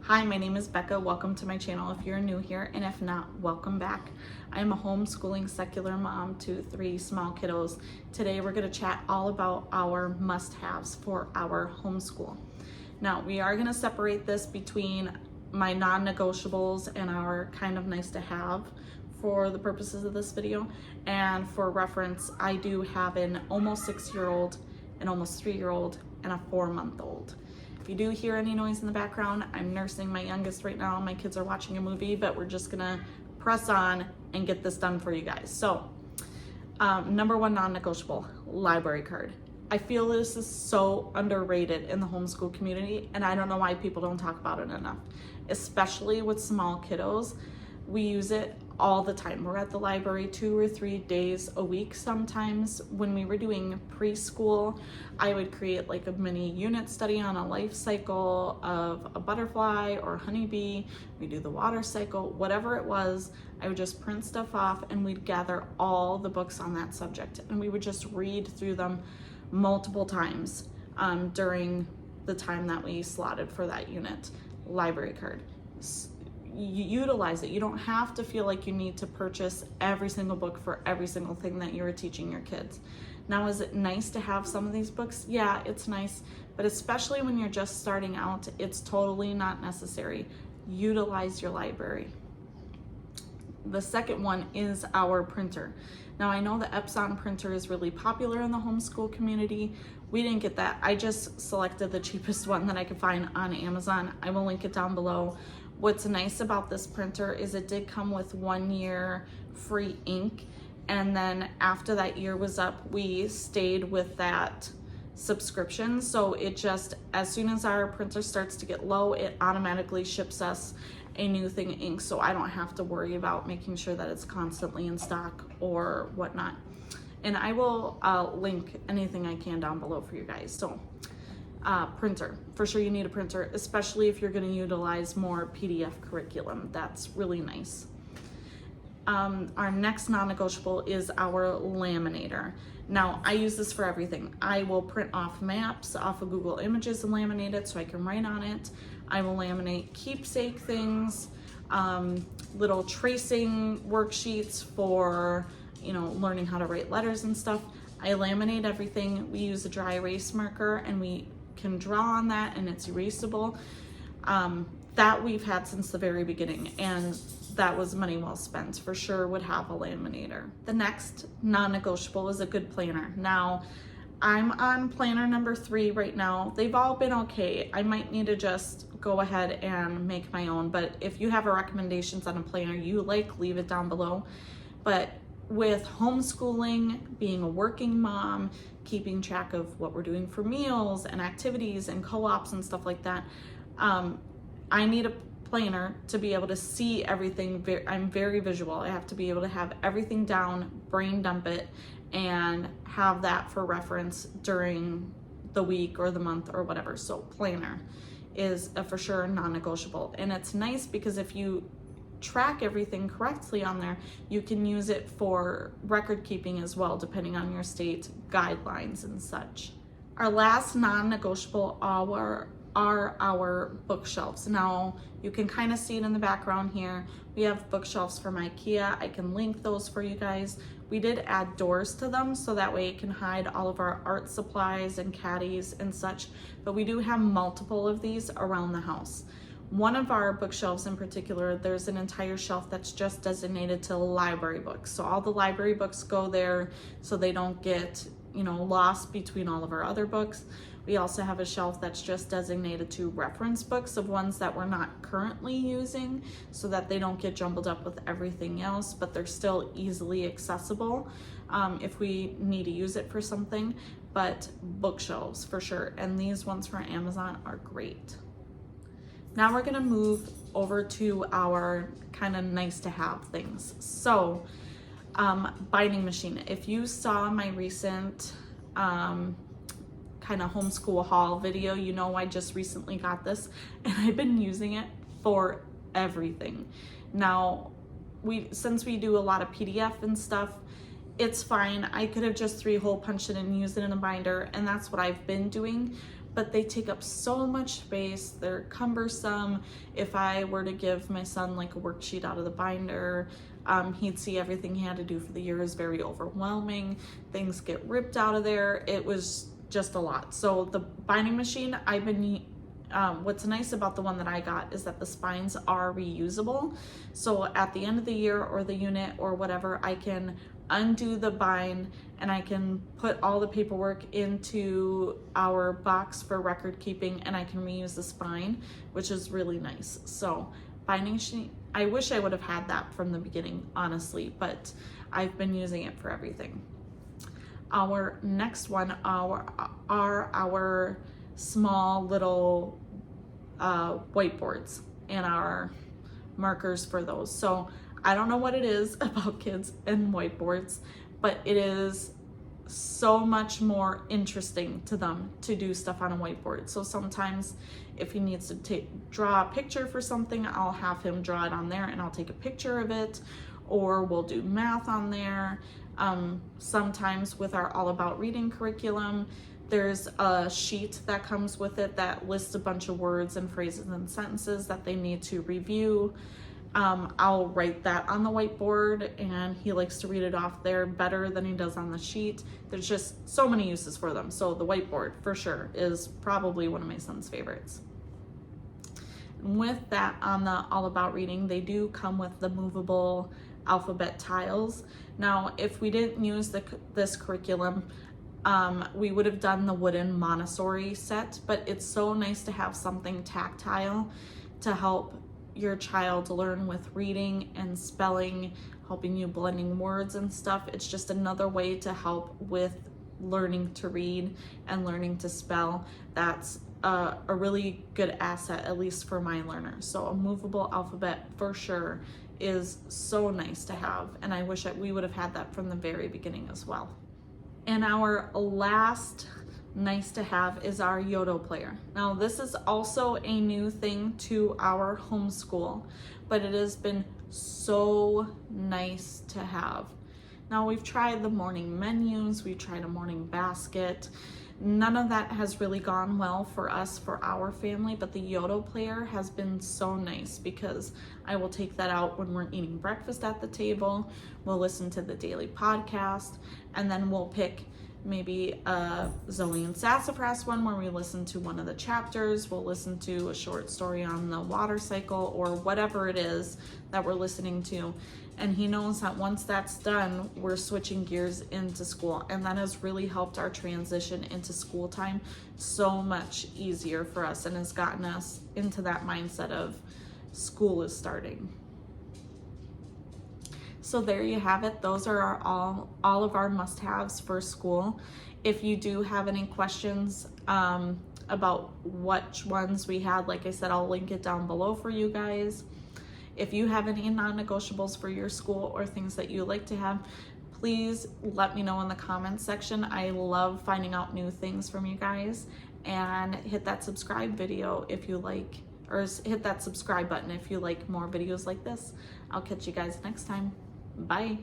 Hi, my name is Becca. Welcome to my channel if you're new here, and if not, welcome back. I am a homeschooling secular mom to 3 small kiddos. Today we're going to chat all about our must-haves for our homeschool. Now, we are going to separate this between my non-negotiables and our kind of nice to have for the purposes of this video. And for reference, I do have an almost 6-year-old, an almost 3-year-old, and a 4-month-old. If you do hear any noise in the background, I'm nursing my youngest right now. My kids are watching a movie, but we're just gonna press on and get this done for you guys. So, number 1 non-negotiable, library card. I feel this is so underrated in the homeschool community, and I don't know why people don't talk about it enough, especially with small kiddos. We use it all the time. We're at the library 2 or 3 days a week sometimes. When we were doing preschool, I would create like a mini unit study on a life cycle of a butterfly or honeybee. We do the water cycle, whatever it was. I would just print stuff off and we'd gather all the books on that subject, and we would just read through them multiple times during the time that we slotted for that unit. Library card. You utilize it. You don't have to feel like you need to purchase every single book for every single thing that you're teaching your kids. Now, is it nice to have some of these books? Yeah, it's nice, but especially when you're just starting out, it's totally not necessary. Utilize your library. The second one is our printer. Now, I know the Epson printer is really popular in the homeschool community. We didn't get that. I just selected the cheapest one that I could find on Amazon. I will link it down below. What's nice about this printer is it did come with 1 year free ink, and then after that year was up, we stayed with that subscription. So it just, as soon as our printer starts to get low, it automatically ships us a new thing of ink, so I don't have to worry about making sure that it's constantly in stock or whatnot. And I will link anything I can down below for you guys. So printer, for sure you need a printer, especially if you're going to utilize more PDF curriculum. That's really nice. Our next non-negotiable is our laminator. Now, I use this for everything. I will print off maps off of Google Images and laminate it so I can write on it. I will laminate keepsake things, little tracing worksheets for, learning how to write letters and stuff. I laminate everything. We use a dry erase marker and we can draw on that and it's erasable. That we've had since the very beginning, and that was money well spent. For sure would have a laminator. The next non-negotiable is a good planner. Now, I'm on planner number 3 right now. They've all been okay. I might need to just go ahead and make my own, but if you have recommendations on a planner you like, leave it down below. But with homeschooling, being a working mom, keeping track of what we're doing for meals and activities and co-ops and stuff like that, I need a planner to be able to see everything. I'm very visual. I have to be able to have everything down, brain dump it, and have that for reference during the week or the month or whatever. So planner is a for sure non-negotiable. And it's nice because if you track everything correctly on there, you can use it for record keeping as well, depending on your state guidelines and such. Our last non-negotiable are our bookshelves. Now, you can kind of see it in the background here. We have bookshelves from IKEA. I can link those for you guys. We did add doors to them so that way it can hide all of our art supplies and caddies and such, but we do have multiple of these around the house. One of our bookshelves in particular, there's an entire shelf that's just designated to library books. So all the library books go there so they don't get, lost between all of our other books. We also have a shelf that's just designated to reference books of ones that we're not currently using so that they don't get jumbled up with everything else, but they're still easily accessible if we need to use it for something. But bookshelves for sure, and these ones from Amazon are great. Now we're gonna move over to our kind of nice to have things. So binding machine. If you saw my recent kind of homeschool haul video, I just recently got this and I've been using it for everything. Now, since we do a lot of PDF and stuff, it's fine. I could have just 3-hole punched it and used it in a binder, and that's what I've been doing. but they take up so much space. They're cumbersome. If I were to give my son like a worksheet out of the binder, he'd see everything he had to do for the year is very overwhelming. Things get ripped out of there. It was just a lot. So the binding machine, what's nice about the one that I got is that the spines are reusable. So at the end of the year or the unit or whatever, I can undo the bind and I can put all the paperwork into our box for record keeping, and I can reuse the spine, which is really nice. So binding sheet, I wish I would have had that from the beginning, honestly, but I've been using it for everything. Our next one are our small little whiteboards and our markers for those. So I don't know what it is about kids and whiteboards, but it is so much more interesting to them to do stuff on a whiteboard. So sometimes if he needs to draw a picture for something, I'll have him draw it on there and I'll take a picture of it, or we'll do math on there. Sometimes with our All About Reading curriculum, there's a sheet that comes with it that lists a bunch of words and phrases and sentences that they need to review. I'll write that on the whiteboard and he likes to read it off there better than he does on the sheet. There's just so many uses for them. So the whiteboard for sure is probably one of my son's favorites. And with that, on the All About Reading, they do come with the movable alphabet tiles. Now, if we didn't use this curriculum, we would have done the wooden Montessori set, but it's so nice to have something tactile to help your child learn with reading and spelling, helping you blending words and stuff. It's just another way to help with learning to read and learning to spell. That's a really good asset, at least for my learners. So a movable alphabet for sure is so nice to have, and I wish we would have had that from the very beginning as well. And our last nice to have is our Yodo player. Now this is also a new thing to our homeschool, but it has been so nice to have. Now we've tried the morning menus, we've tried a morning basket. None of that has really gone well for us, for our family, but the Yodo player has been so nice because I will take that out when we're eating breakfast at the table. We'll listen to the daily podcast, and then we'll pick maybe a Zoe and Sassafras one where we listen to one of the chapters. We'll listen to a short story on the water cycle or whatever it is that we're listening to. And he knows that once that's done, we're switching gears into school. And that has really helped our transition into school time so much easier for us and has gotten us into that mindset of school is starting. So there you have it. Those are all of our must-haves for school. If you do have any questions about which ones we had, like I said, I'll link it down below for you guys. If you have any non-negotiables for your school or things that you like to have, please let me know in the comments section. I love finding out new things from you guys. And hit that subscribe video if you like, or hit that subscribe button if you like more videos like this. I'll catch you guys next time. Bye.